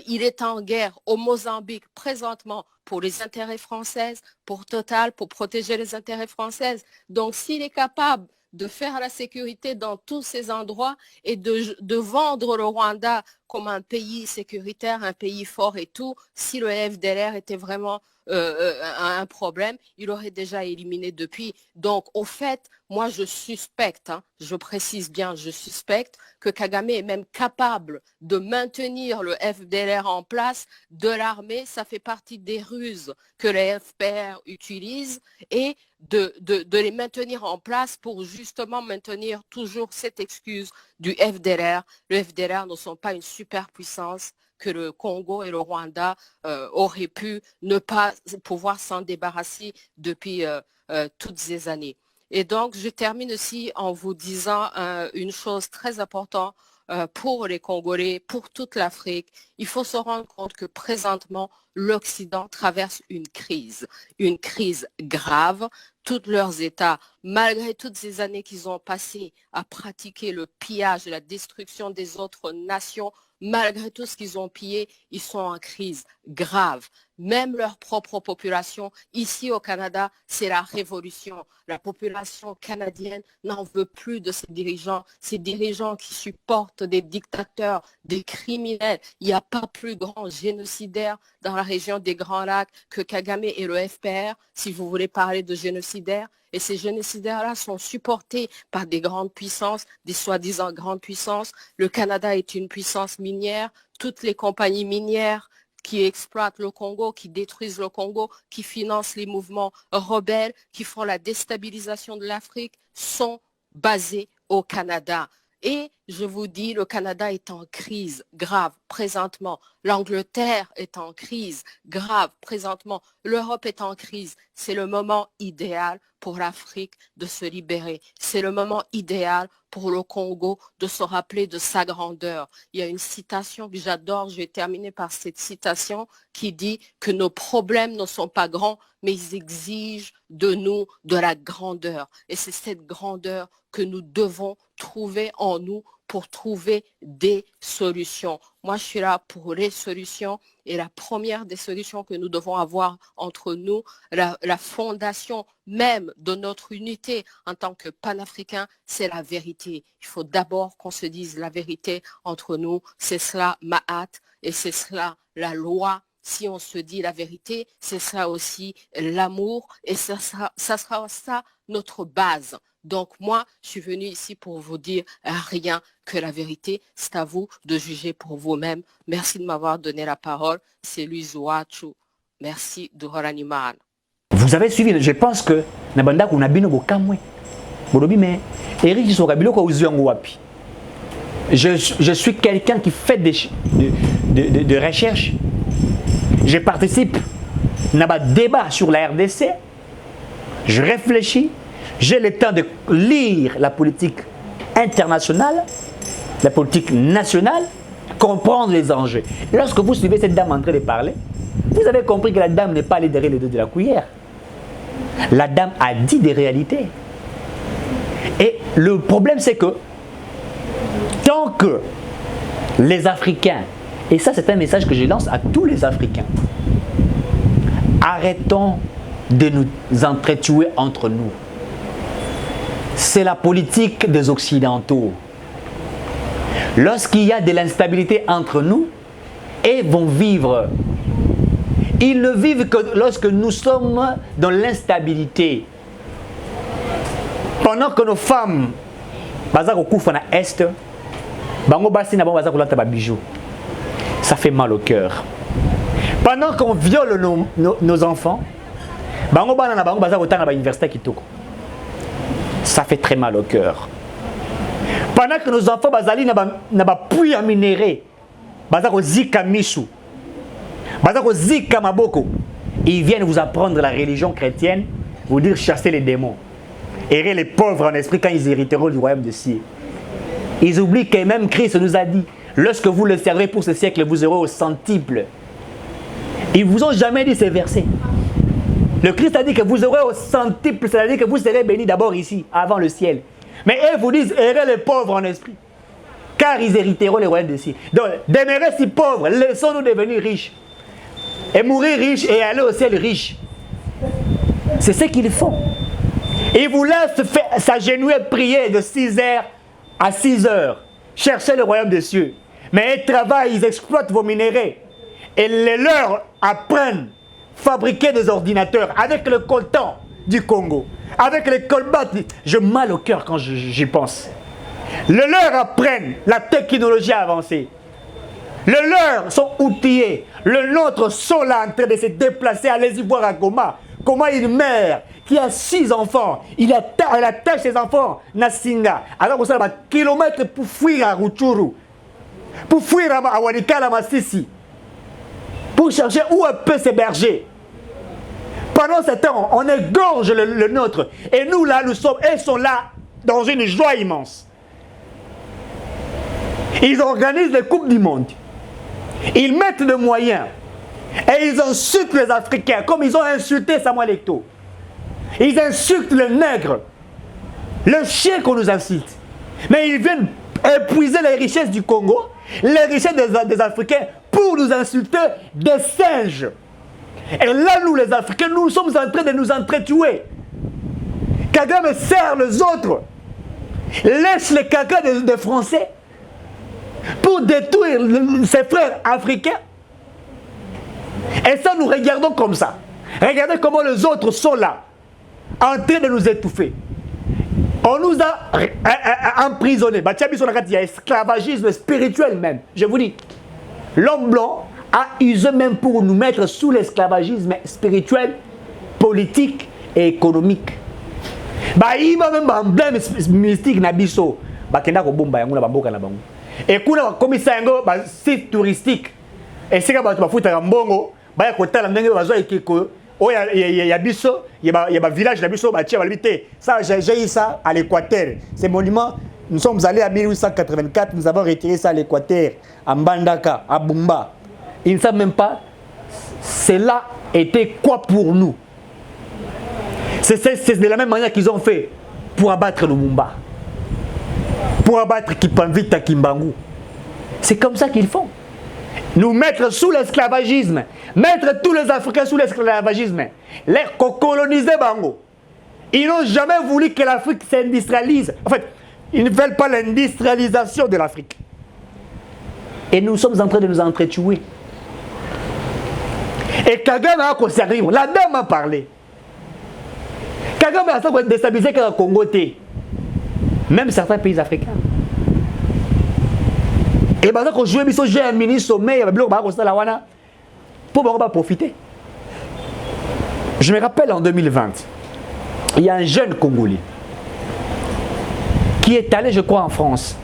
il est en guerre au Mozambique présentement pour les intérêts français, pour Total, pour protéger les intérêts français. Donc, s'il est capable de faire la sécurité dans tous ces endroits et de vendre le Rwanda comme un pays sécuritaire, un pays fort et tout, si le FDLR était vraiment un problème, il aurait déjà éliminé depuis. Donc, au fait, moi, je suspecte, je précise bien, je suspecte que Kagame est même capable de maintenir le FDLR en place, de l'armée, ça fait partie des ruses que le FPR utilise et de les maintenir en place pour justement maintenir toujours cette excuse du FDLR. Le FDLR ne sont pas une superpuissance que le Congo et le Rwanda auraient pu ne pas pouvoir s'en débarrasser depuis toutes ces années. Et donc, je termine aussi en vous disant une chose très importante pour les Congolais, pour toute l'Afrique. Il faut se rendre compte que présentement, l'Occident traverse une crise grave. Tous leurs États, malgré toutes ces années qu'ils ont passées à pratiquer le pillage et la destruction des autres nations, malgré tout ce qu'ils ont pillé, ils sont en crise grave. Même leur propre population, ici au Canada, c'est la révolution. La population canadienne n'en veut plus de ces dirigeants qui supportent des dictateurs, des criminels. Il n'y a pas plus grand génocidaire dans la région des Grands Lacs que Kagame et le FPR, si vous voulez parler de génocidaires. Et ces génocidaires-là sont supportés par des grandes puissances, des soi-disant grandes puissances. Le Canada est une puissance minière. Toutes les compagnies minières qui exploitent le Congo, qui détruisent le Congo, qui financent les mouvements rebelles, qui font la déstabilisation de l'Afrique, sont basées au Canada. Et je vous dis, le Canada est en crise grave présentement. L'Angleterre est en crise grave présentement. L'Europe est en crise. C'est le moment idéal pour l'Afrique de se libérer. C'est le moment idéal pour le Congo de se rappeler de sa grandeur. Il y a une citation que j'adore, je vais terminer par cette citation qui dit que nos problèmes ne sont pas grands, mais ils exigent de nous de la grandeur. Et c'est cette grandeur que nous devons trouver en nous pour trouver des solutions. Moi, je suis là pour les solutions et la première des solutions que nous devons avoir entre nous, la fondation même de notre unité en tant que panafricains, c'est la vérité. Il faut d'abord qu'on se dise la vérité entre nous. C'est cela ma hâte et c'est cela la loi. si on se dit la vérité, c'est ça aussi l'amour et ça sera ça notre base. Donc moi, je suis venue ici pour vous dire rien que la vérité. C'est à vous de juger pour vous-même. Merci de m'avoir donné la parole. C'est Louise Ouachu. Merci de Horanimana. Vous avez suivi, je pense que Nabanda Kunabino Bokamwe. Bolobi, mais Eric Sorabilo Wapi. Je suis quelqu'un qui fait de recherche. Je participe à un débat sur la RDC. Je réfléchis. J'ai le temps de lire la politique internationale, la politique nationale, comprendre les enjeux. Lorsque vous suivez cette dame en train de parler, vous avez compris que la dame n'est pas allée derrière les deux de la cuillère. La dame a dit des réalités. Et le problème, c'est que tant que les Africains, et ça c'est un message que je lance à tous les Africains, arrêtons de nous entretuer entre nous. C'est la politique des Occidentaux. Lorsqu'il y a de l'instabilité entre nous, ils vont vivre. Ils ne vivent que lorsque nous sommes dans l'instabilité. Pendant que nos femmes, est, ça fait mal au cœur. Pendant qu'on viole nos enfants, ça fait très mal au cœur. Pendant que nos enfants n'ont pas pu à minérer, ils viennent vous apprendre la religion chrétienne, vous dire chasser les démons. Errer les pauvres en esprit quand ils hériteront du royaume de cieux. Ils oublient que même Christ nous a dit, lorsque vous le servez pour ce siècle, vous aurez au centuple. Ils ne vous ont jamais dit ces versets. Le Christ a dit que vous aurez au centuple, c'est-à-dire que vous serez bénis d'abord ici, avant le ciel. Mais eux vous disent, errez les pauvres en esprit, car ils hériteront les royaumes de cieux. Donc, demeurer si pauvres, laissons-nous devenir riches. Et mourir riche et aller au ciel riche. C'est ce qu'ils font. Ils vous laissent s'agenouiller, prier de 6h à 6h, chercher le royaume des cieux. Mais ils travaillent, ils exploitent vos minéraux. Et les leurs apprennent à fabriquer des ordinateurs avec le coltan du Congo, avec les colbats. J'ai mal au cœur quand j'y pense. Les leurs apprennent la technologie avancée. Les leurs sont outillés. Les nôtres sont là en train de se déplacer. Allez-y voir à Goma. Comment une mère qui a 6 enfants, elle attache ses enfants à Singa. Alors vous savez, kilomètres pour fuir à Rutshuru, pour fuir à Walikala, à Massissi, pour chercher où elle peut s'héberger. Pendant ce temps, on égorge le nôtre. Et nous là, elles sont là dans une joie immense. Ils organisent les Coupes du Monde. Ils mettent des moyens. Et ils insultent les Africains comme ils ont insulté Samuel Eto'o. Ils insultent les nègres. Le chien qu'on nous insulte. Mais ils viennent épuiser les richesses du Congo, les richesses des Africains pour nous insulter des singes. Et là, nous les Africains, nous sommes en train de nous entretuer. Kagame sert les autres. Laisse les caca des Français pour détruire ses frères africains. Et ça, nous regardons comme ça. Regardez comment les autres sont là, en train de nous étouffer. On nous a emprisonnés. Il y a esclavagisme spirituel même. Je vous dis, l'homme blanc a usé même pour nous mettre sous l'esclavagisme spirituel, politique et économique. Il y a même un emblème mystique nabiso. Et quand on a un site touristique, et c'est quand on a un mbongo, il y a un village ça, j'ai eu ça à l'Équateur. Ces monuments, nous sommes allés en 1884, nous avons retiré ça à l'Équateur, à Mbandaka, à Bumba. Ils ne savent même pas, cela était quoi pour nous. C'est de la même manière qu'ils ont fait pour abattre Lumumba, pour abattre Kipanvita Kimbangu. C'est comme ça qu'ils font. Nous mettre sous l'esclavagisme, mettre tous les Africains sous l'esclavagisme, les coloniser Bango. Ils n'ont jamais voulu que l'Afrique s'industrialise. En fait, ils ne veulent pas l'industrialisation de l'Afrique. Et nous sommes en train de nous entretuer. Et Kagame a concerné, la dame a parlé. Kagame a déstabilisé le Congo, même certains pays africains. Et maintenant qu'on joue, ils jouent un mini sommet, pour profiter. Je me rappelle en 2020, il y a un jeune Congolais qui est allé, je crois, en France.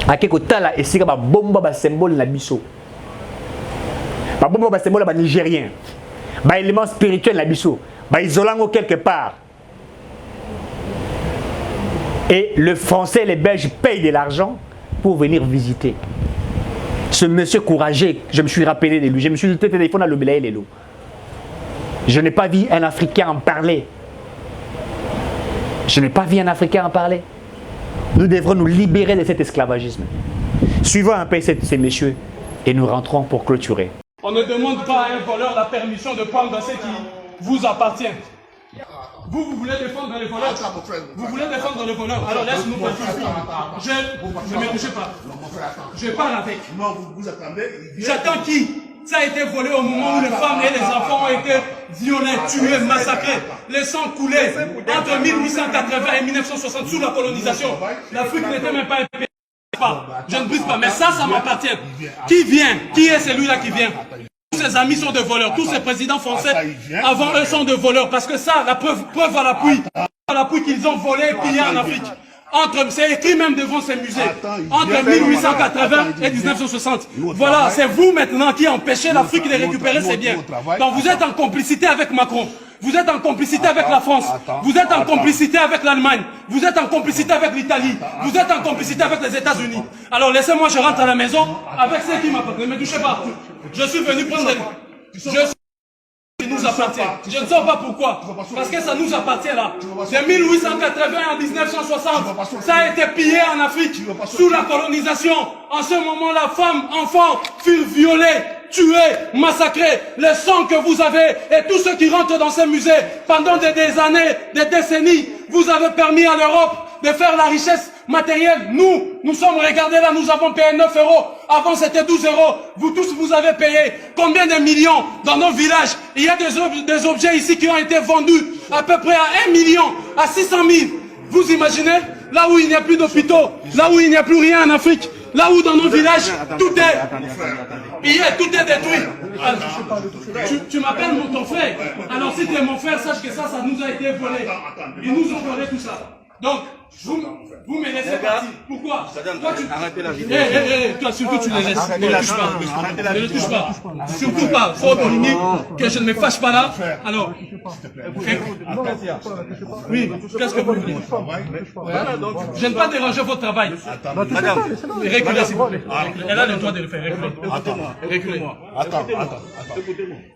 À Kekotala, et c'est un bomba symbole na biso. Un bomba symbole na nigérien. Un élément spirituel na biso. Un isolant quelque part. Et le Français et les Belges payent de l'argent pour venir visiter. Ce monsieur courageux, je me suis rappelé de lui. Je me suis dit, téléphone à l'Obélaï Lelo. Je n'ai pas vu un Africain en parler. Je n'ai pas vu un Africain en parler. Nous devrons nous libérer de cet esclavagisme. Suivons un peu ces messieurs et nous rentrons pour clôturer. On ne demande pas à un voleur la permission de prendre ce qui vous appartient. Vous voulez défendre les voleurs. Vous voulez défendre les voleurs. Alors laisse-nous passer. Je ne me touche pas. Je parle avec. Non, vous attendez. J'attends qui? Ça a été volé au moment où les femmes et les enfants ont été violés, tués, massacrés. Les sangs coulés entre 1880 et 1960 sous la colonisation. L'Afrique n'était même pas un pays. Je ne brise pas, mais ça m'appartient. Qui vient? Qui est celui-là qui vient? Tous ses amis sont des voleurs. Tous ces présidents français avant eux sont des voleurs. Parce que ça, la preuve à l'appui qu'ils ont volé et pillé en Afrique. C'est écrit même devant ces musées. Entre 1880 et 1960. Voilà, c'est vous maintenant qui empêchez l'Afrique de récupérer ses biens. Donc vous êtes en complicité avec Macron. Vous êtes en complicité avec la France. Vous êtes en complicité avec l'Allemagne. Vous êtes en complicité avec l'Italie. Vous êtes en complicité avec les États-Unis. Alors laissez-moi, je rentre à la maison avec ceux qui m'appartiennent. Ne me touchez pas. Je suis venu prendre qui nous appartient. Je ne sais pas pourquoi. Parce que ça nous appartient là. De 1880 à 1960, ça a été pillé en Afrique sous la colonisation. En ce moment-là, femmes, enfants furent violés, tués, massacrés. Le sang que vous avez et tous ceux qui rentrent dans ces musées pendant des années, des décennies, vous avez permis à l'Europe de faire la richesse matérielle. Nous sommes regardés là, nous avons payé 9 euros. Avant c'était 12 euros. Vous tous, vous avez payé combien de millions dans nos villages? Il y a des objets ici qui ont été vendus à peu près à 1 million, à 600 000. Vous imaginez? Là où il n'y a plus d'hôpitaux, là où il n'y a plus rien en Afrique, là où dans nos villages, tout est pillé, tout est détruit. Alors, tu m'appelles ton frère. Alors si tu es mon frère, sache que ça nous a été volé. Ils nous ont volé tout ça. Donc, vous me laissez partir. Pourquoi? Toi, arrêtez la vidéo. Toi, surtout, tu les laisses. Ne les touche pas. Ne les touche pas. Surtout pas. Faut dominer que je ne me fâche pas là. Alors, oui, qu'est-ce que vous voulez? Je ne vais pas déranger votre travail. Madame, reculez s'il vous plaît. Elle a le droit de le faire. Reculez. Attends.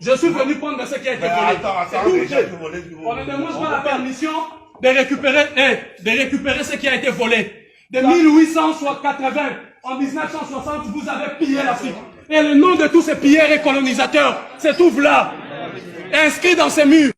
Je suis venu prendre ce qui a été volé. On ne demande pas la permission de récupérer ce qui a été volé. De 1880 en 1960, vous avez pillé l'Afrique. Et le nom de tous ces pilleurs et colonisateurs se trouve là, inscrit dans ces murs,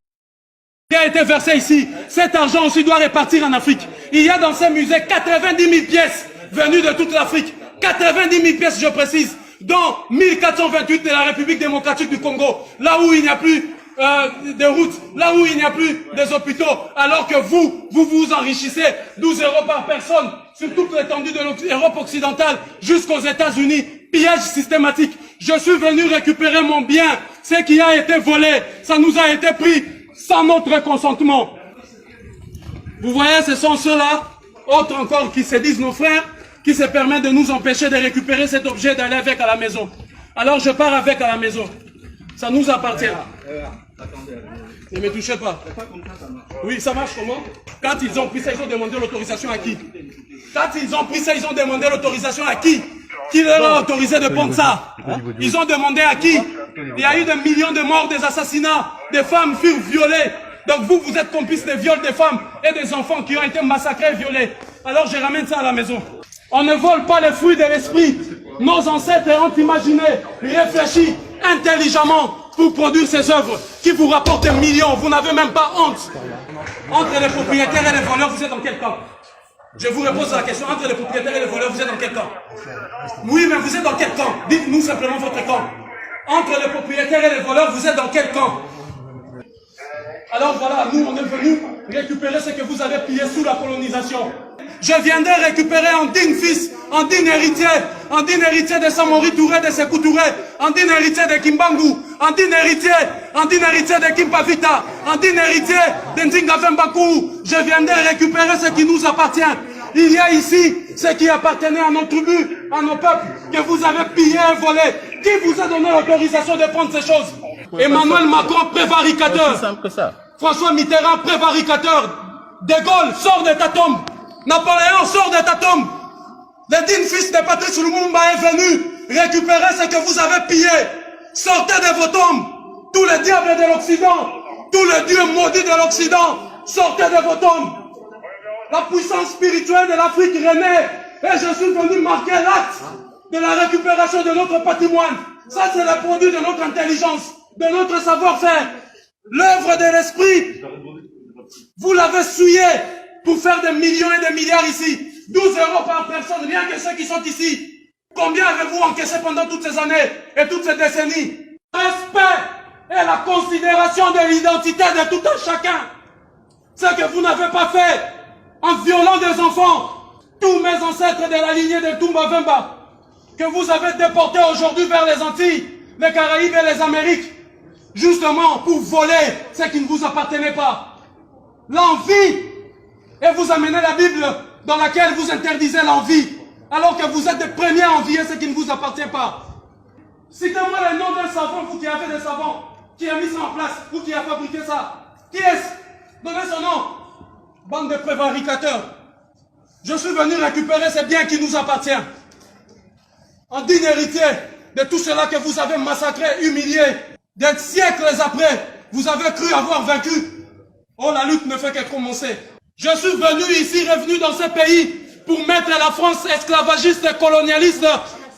qui a été versé ici. Cet argent aussi doit repartir en Afrique. Il y a dans ces musées 90 000 pièces venues de toute l'Afrique. 90 000 pièces, je précise, dont 1428 de la République démocratique du Congo, là où il n'y a plus des routes, là où il n'y a plus des hôpitaux, alors que vous vous enrichissez 12 euros par personne sur toute l'étendue de l'Europe occidentale jusqu'aux États-Unis. Pillage systématique. Je suis venu récupérer mon bien. Ce qui a été volé, ça nous a été pris sans notre consentement. Vous voyez, ce sont ceux-là, autres encore qui se disent nos frères, qui se permettent de nous empêcher de récupérer cet objet, d'aller avec à la maison. Alors je pars avec à la maison. Ça nous appartient. Ne me touchez pas. Oui, ça marche comment? Quand ils ont pris ça, ils ont demandé l'autorisation à qui? Quand ils ont pris ça, ils ont demandé l'autorisation à qui? Qui leur a autorisé de prendre ça? Ils ont demandé à qui? Il y a eu des millions de morts, des assassinats, des femmes furent violées. Donc vous êtes complices des viols des femmes et des enfants qui ont été massacrés et violés. Alors je ramène ça à la maison. On ne vole pas les fruits de l'esprit. Nos ancêtres ont imaginé, réfléchi intelligemment pour produire ces œuvres qui vous rapportent des millions. Vous n'avez même pas honte. Entre les propriétaires et les voleurs, vous êtes dans quel camp? Je vous repose la question. Entre les propriétaires et les voleurs, vous êtes dans quel camp? Oui, mais vous êtes dans quel camp? Dites-nous simplement votre camp. Entre les propriétaires et les voleurs, vous êtes dans quel camp? Alors voilà, nous on est venus récupérer ce que vous avez pillé sous la colonisation. Je viendrai récupérer un digne fils, un digne héritier de Samori Touré, de Sékou Touré, un digne héritier de Kimbangu, un digne héritier de Kimpavita, un digne héritier de Ndinga Vembakou. Je viendrai récupérer ce qui nous appartient. Il y a ici ce qui appartenait à nos tribus, à nos peuples, que vous avez pillé et volé. Qui vous a donné l'autorisation de prendre ces choses? Emmanuel Macron, prévaricateur. C'est simple que ça. François Mitterrand, prévaricateur. De Gaulle, sors de ta tombe. Napoléon, sors de ta tombe. Le digne fils de Patrice Lumumba est venu récupérer ce que vous avez pillé. Sortez de vos tombes. Tous les diables de l'Occident, tous les dieux maudits de l'Occident, sortez de vos tombes. La puissance spirituelle de l'Afrique renaît. Et je suis venu marquer l'acte de la récupération de notre patrimoine. Ça, c'est le produit de notre intelligence, de notre savoir-faire. L'œuvre de l'esprit, vous l'avez souillé pour faire des millions et des milliards ici. 12 € par personne, rien que ceux qui sont ici. Combien avez-vous encaissé pendant toutes ces années et toutes ces décennies? Respect et la considération de l'identité de tout un chacun. Ce que vous n'avez pas fait en violant des enfants. Tous mes ancêtres de la lignée de Toumba Vemba, que vous avez déportés aujourd'hui vers les Antilles, les Caraïbes et les Amériques, justement pour voler ce qui ne vous appartenait pas. L'envie. Et vous amenez la Bible dans laquelle vous interdisez l'envie, alors que vous êtes les premiers à envier ce qui ne vous appartient pas. Citez-moi le nom d'un savant, vous qui avez des savants, qui a mis ça en place, ou qui a fabriqué ça. Qui est-ce? Donnez son nom. Bande de prévaricateurs. Je suis venu récupérer ces biens qui nous appartiennent. En digne héritier de tout cela que vous avez massacré, humilié, des siècles après, vous avez cru avoir vaincu. Oh, la lutte ne fait que commencer. Je suis venu ici, revenu dans ce pays, pour mettre la France esclavagiste, colonialiste,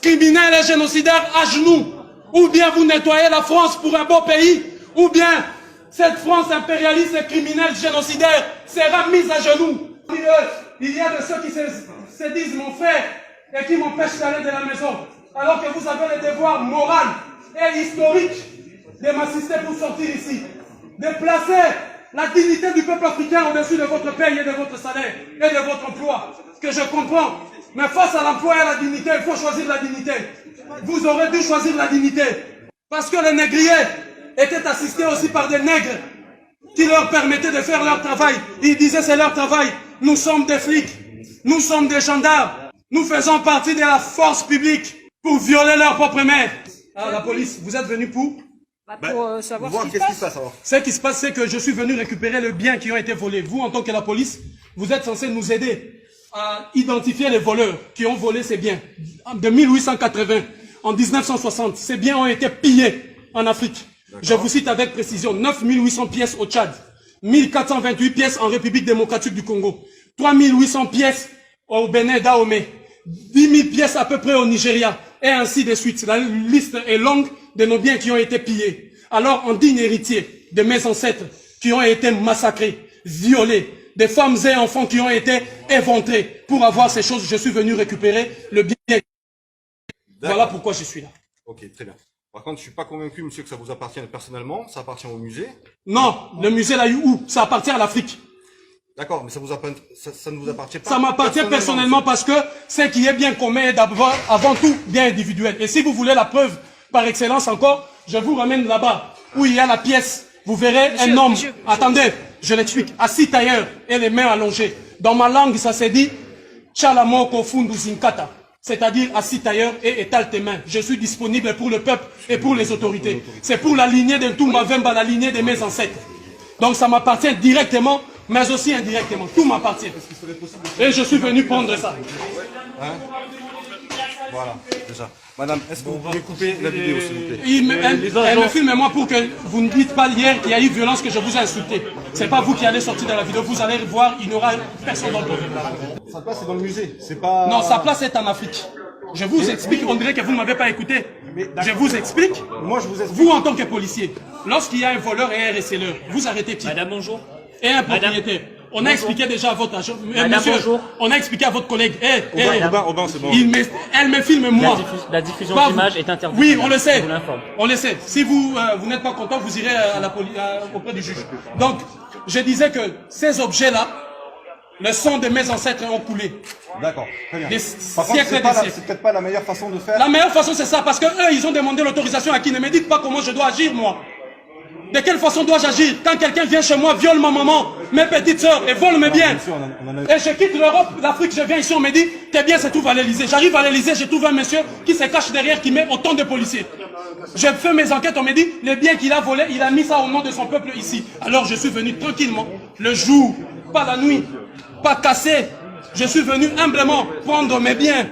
criminelle et génocidaire à genoux. Ou bien vous nettoyez la France pour un beau pays, ou bien cette France impérialiste et criminelle génocidaire sera mise à genoux. Il y a de ceux qui se disent mon frère et qui m'empêchent d'aller de la maison, alors que vous avez le devoir moral et historique de m'assister pour sortir ici, de placer la dignité du peuple africain au-dessus de votre paye et de votre salaire et de votre emploi, ce que je comprends. Mais face à l'emploi et à la dignité, il faut choisir la dignité. Vous aurez dû choisir la dignité, parce que les négriers étaient assistés aussi par des nègres qui leur permettaient de faire leur travail. Ils disaient c'est leur travail. Nous sommes des flics, nous sommes des gendarmes, nous faisons partie de la force publique pour violer leur propre mère. Ah, la police, vous êtes venus pour savoir qu'est-ce qui se passe alors. Ce qui se passe, c'est que je suis venu récupérer les biens qui ont été volés. Vous, en tant que la police, vous êtes censé nous aider à identifier les voleurs qui ont volé ces biens. De 1880 en 1960, ces biens ont été pillés en Afrique. Je vous cite avec précision, 9800 pièces au Tchad, 1428 pièces en République démocratique du Congo, 3800 pièces au Bénin Dahomey, 10 000 pièces à peu près au Nigeria, et ainsi de suite. La liste est longue de nos biens qui ont été pillés. Alors, en digne héritier de mes ancêtres qui ont été massacrés, violés, des femmes et enfants qui ont été éventrés pour avoir ces choses, je suis venu récupérer le bien. Voilà pourquoi je suis là. Ok, très bien. Par contre, je suis pas convaincu, monsieur, que ça vous appartienne personnellement. Ça appartient au musée. Non, le musée là où? Ça appartient à l'Afrique. D'accord, mais ça ne vous appartient pas. Ça m'appartient personnellement parce que ce qui est bien commun est d'abord, avant tout, bien individuel. Et si vous voulez la preuve par excellence encore, je vous ramène là-bas où il y a la pièce. Vous verrez un homme. Attendez, je l'explique. Assis tailleur et les mains allongées. Dans ma langue, ça se dit Chalamoko Fundu Zinkata. C'est-à-dire assis tailleur et étale tes mains. Je suis disponible pour le peuple et pour les autorités. C'est pour la lignée de Toumba Vemba, la lignée de mes ancêtres. Donc ça m'appartient directement, mais aussi indirectement. Tout m'appartient. Et je suis venu prendre ça. Hein? Voilà, déjà. Madame, est-ce que vous pouvez couper la vidéo, s'il vous plaît? Elle me filme moi pour que vous ne dites pas hier qu'il y a eu violence, que je vous ai insulté. C'est pas vous qui allez sortir de la vidéo, vous allez voir, il n'y aura personne dans le problème. Sa place est dans le musée, c'est pas... Non, sa place est en Afrique. Je vous explique, on dirait que vous ne m'avez pas écouté. Je vous explique. Moi, je vous explique. Vous, en tant que policier, lorsqu'il y a un voleur et un receleur, vous arrêtez qui? Madame, bonjour. Et un propriétaire. On a expliqué déjà à votre agent. Madame, Monsieur, bonjour. on a expliqué à votre collègue. Aubin, c'est bon. Elle me filme moi. La diffusion d'images est interdite. Oui, on le sait. Je vous l'informe. On le sait. Si vous n'êtes pas content, vous irez à auprès du juge. Donc, je disais que ces objets-là, le sang de mes ancêtres ont coulé. D'accord, très bien. Des Par contre, siècles et des siècles. c'est peut-être pas la meilleure façon de faire. La meilleure façon, c'est ça, parce que eux, ils ont demandé l'autorisation à qui? Ne me dites pas comment je dois agir, moi. De quelle façon dois-je agir quand quelqu'un vient chez moi, viole ma maman, mes petites sœurs et vole mes biens? Et je quitte l'Europe, l'Afrique, je viens ici, on me dit, tes biens se trouvent à l'Elysée. J'arrive à l'Elysée, je trouve un monsieur qui se cache derrière, qui met autant de policiers. Je fais mes enquêtes, on me dit, les biens qu'il a volés, il a mis ça au nom de son peuple ici. Alors je suis venu tranquillement, le jour, pas la nuit, pas cassé. Je suis venu humblement prendre mes biens,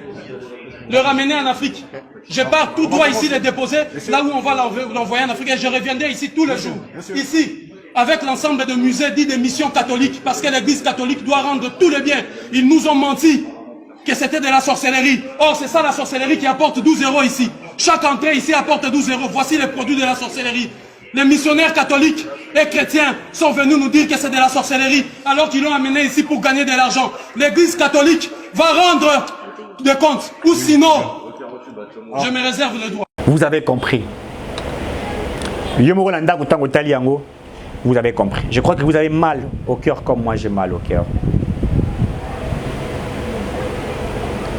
le ramener en Afrique. Je pars tout droit ici, les déposer, là où on va l'envoyer en Afrique, et je reviendrai ici tous les jours. Ici, avec l'ensemble de musées dits de missions catholiques, parce que l'église catholique doit rendre tous les biens. Ils nous ont menti que c'était de la sorcellerie. Or, c'est ça la sorcellerie qui apporte 12 € ici. Chaque entrée ici apporte 12 €. Voici les produits de la sorcellerie. Les missionnaires catholiques et chrétiens sont venus nous dire que c'est de la sorcellerie, alors qu'ils l'ont amené ici pour gagner de l'argent. L'église catholique va rendre des comptes, ou sinon, je me réserve le droit. Vous avez compris. Vous avez compris. Je crois que vous avez mal au cœur comme moi j'ai mal au cœur.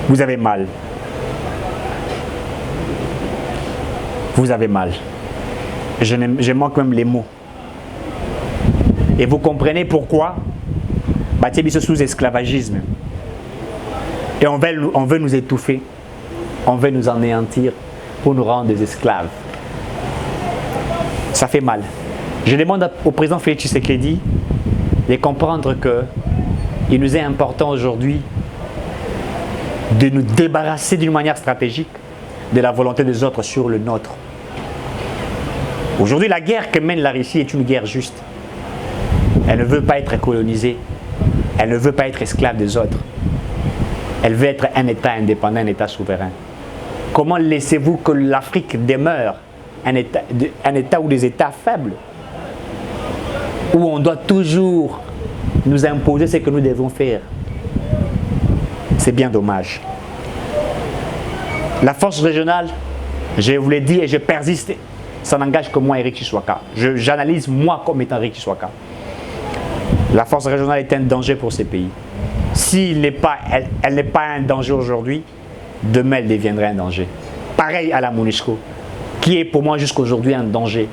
Vous avez mal. Vous avez mal. Je manque même les mots. Et vous comprenez pourquoi Batiébiso sous esclavagisme. Et on veut nous étouffer. On veut nous anéantir pour nous rendre des esclaves. Ça fait mal. Je demande au président Félix Tshisekedi de comprendre qu'il nous est important aujourd'hui de nous débarrasser d'une manière stratégique de la volonté des autres sur le nôtre. Aujourd'hui, la guerre que mène la Russie est une guerre juste. Elle ne veut pas être colonisée. Elle ne veut pas être esclave des autres. Elle veut être un État indépendant, un État souverain. Comment laissez-vous que l'Afrique demeure un État ou des États faibles, où on doit toujours nous imposer ce que nous devons faire? C'est bien dommage. La force régionale, je vous l'ai dit et je persiste, ça n'engage que moi, Eric Chiswaka. J'analyse moi comme étant Eric Chiswaka. La force régionale est un danger pour ces pays. Si elle n'est pas un danger aujourd'hui, demain elle deviendrait un danger. Pareil à la MONUSCO, qui est pour moi jusqu'aujourd'hui un danger.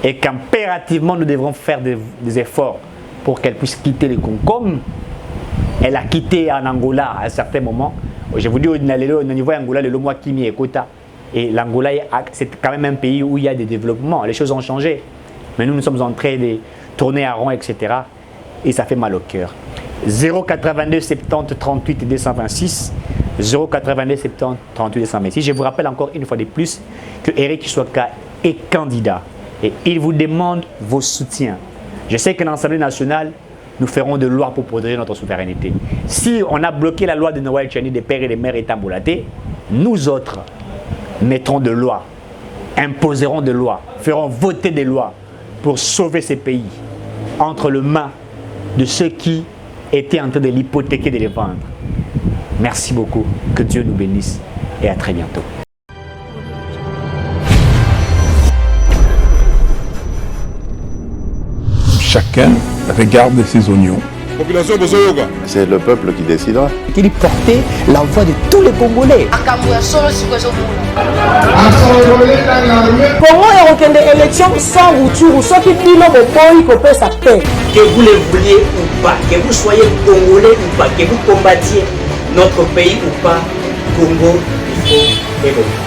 Et qu'impérativement nous devrons faire des efforts pour qu'elle puisse quitter le Congo. Comme elle a quitté en Angola à un certain moment. Je vous dis, au niveau Angola, le mois Kimi et Kota. Et l'Angola, c'est quand même un pays où il y a des développements. Les choses ont changé. Mais nous sommes en train de tourner à rond, etc. Et ça fait mal au cœur. 082 70 38 226. 082 70 38 226. Je vous rappelle encore une fois de plus que Eric Chiswaka est candidat. Et il vous demande vos soutiens. Je sais que dans l'Assemblée nationale, nous ferons de lois pour protéger notre souveraineté. Si on a bloqué la loi de Noël Tchani des pères et des mères étambolatés, nous autres mettrons de lois, imposerons des lois, ferons voter des lois pour sauver ces pays entre les mains de ceux qui étaient en train de l'hypothéquer, de les vendre. Merci beaucoup, que Dieu nous bénisse et à très bientôt. Chacun regarde ses oignons. C'est le peuple qui décidera. Il portait la voix de tous les Congolais. Comment est-ce une élection sans retour? Ceux qui disent que ça paix. Que vous le vouliez ou pas, que vous soyez Congolais ou pas, que vous combattiez notre pays ou pas, Congo, il faut évoluer.